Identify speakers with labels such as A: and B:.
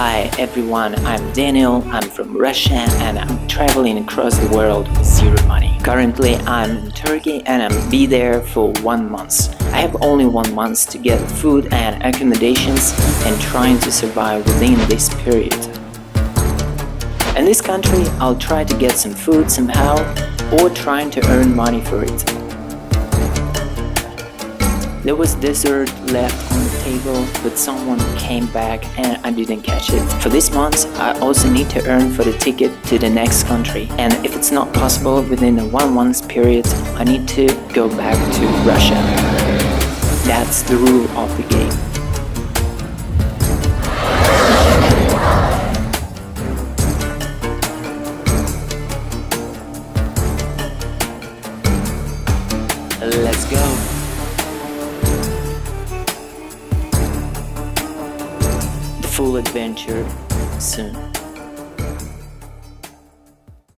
A: Hi everyone, I'm Daniel, I'm from Russia and I'm traveling across the world with zero money. Currently I'm in Turkey and I'm be there for 1 month. I have only 1 month to get food and accommodations and trying to survive within this period. In this country, I'll try to get some food somehow or trying to earn money for it. There was dessert left on the table, but someone came back and I didn't catch it. For this month, I also need to earn for the ticket to the next country. And if it's not possible within a 1 month period, I need to go back to Russia. That's the rule of the game. Let's go. Full adventure soon.